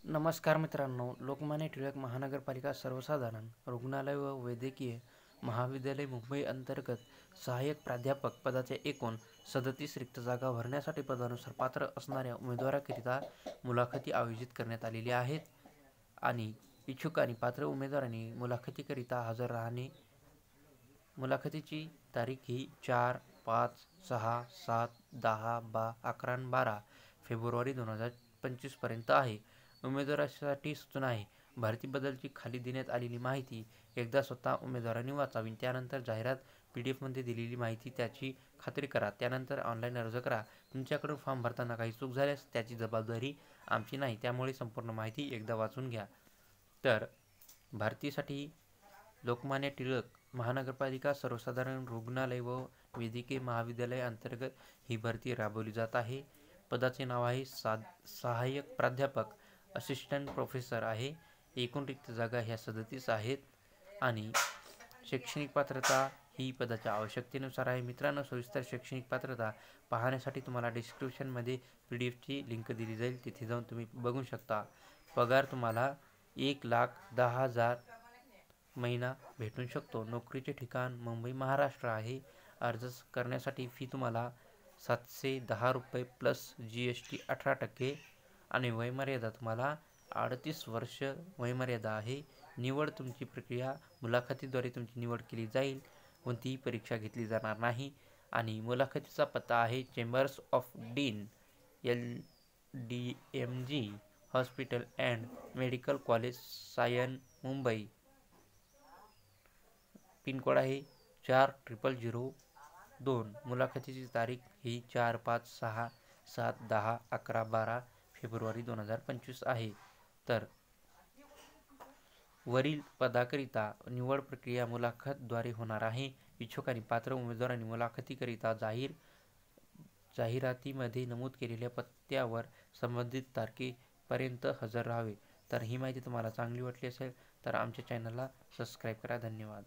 नमस्कार मित्रांनो, लोकमान्य टिळक महानगरपालिका सर्वसाधारण रुग्णालय व वैद्यकीय महाविद्यालय मुंबई अंतर्गत सहाय्यक प्राध्यापक पदाच्या एकूण 37 रिक्त जागा भरण्यासाठी पदानुसार पात्र असणाऱ्या उमेदवारांकरिता मुलाखती आयोजित करण्यात आलेल्या आहेत आणि इच्छुक आणि पात्र उमेदवारांनी मुलाखतीकरिता हजर राहणे. मुलाखतीची तारीख ही 4, 5, 6, 7, 10, 11 आणि 12 फेब्रुवारी 2025 पर्यंत आहे. उमेदवारासाठी सूचना आहे. भरतीबद्दलची खाली देण्यात आलेली माहिती एकदा स्वतः उमेदवारांनी वाचावी. त्यानंतर जाहिरात PDF-मध्ये दिलेली माहिती त्याची खात्री करा. त्यानंतर ऑनलाईन अर्ज करा. तुमच्याकडून फॉर्म भरताना काही चूक झाल्यास त्याची जबाबदारी आमची नाही. त्यामुळे संपूर्ण माहिती एकदा वाचून घ्या. तर भरतीसाठी लोकमान्य टिळक महानगरपालिका सर्वसाधारण रुग्णालय व वैद्यकीय महाविद्यालय अंतर्गत ही भरती राबवली जात आहे. पदाचे नाव आहे सहाय्यक प्राध्यापक, असिस्टंट प्रोफेसर आहे. एकूण रिक्त जागा ह्या 37 आहेत आणि शैक्षणिक पात्रता ही पदाच्या आवश्यकतेनुसार आहे. मित्रांनो, सविस्तर शैक्षणिक पात्रता पाहण्यासाठी तुम्हाला डिस्क्रिप्शनमध्ये PDF-ची लिंक दिली जाईल, तिथे जाऊन तुम्ही बघू शकता. पगार तुम्हाला 1,10,000 महिना भेटू शकतो. नोकरीचे ठिकाण मुंबई महाराष्ट्र आहे. अर्ज करण्यासाठी फी तुम्हाला ₹710 प्लस GST 18% आणि वयमर्यादा तुम्हाला 38 वर्ष वयमर्यादा आहे. निवड तुमची प्रक्रिया मुलाखतीद्वारे तुमची निवड केली जाईल. कोणतीही परीक्षा घेतली जाणार नाही आणि मुलाखतीचा पत्ता आहे chambers of dean, LDMG hospital and medical college, Sion, Mumbai. Pincode आहे 4002. मुलाखतीची तारीख ही 4, 5, 6, 7, 10, 11, 12 फेब्रुवारी 2025 आहे. तर वरील पदाकरिता निवड प्रक्रिया मुलाखतद्वारे होणार आहे. इच्छुक आणि पात्र उमेदवारांनी मुलाखतीकरिता जाहिरातीमध्ये नमूद केलेल्या पत्त्यावर संबंधित तारखेपर्यंत हजर राहावे. तर ही माहिती तुम्हाला चांगली वाटली असेल तर आमच्या चॅनलला सबस्क्राईब करा. धन्यवाद.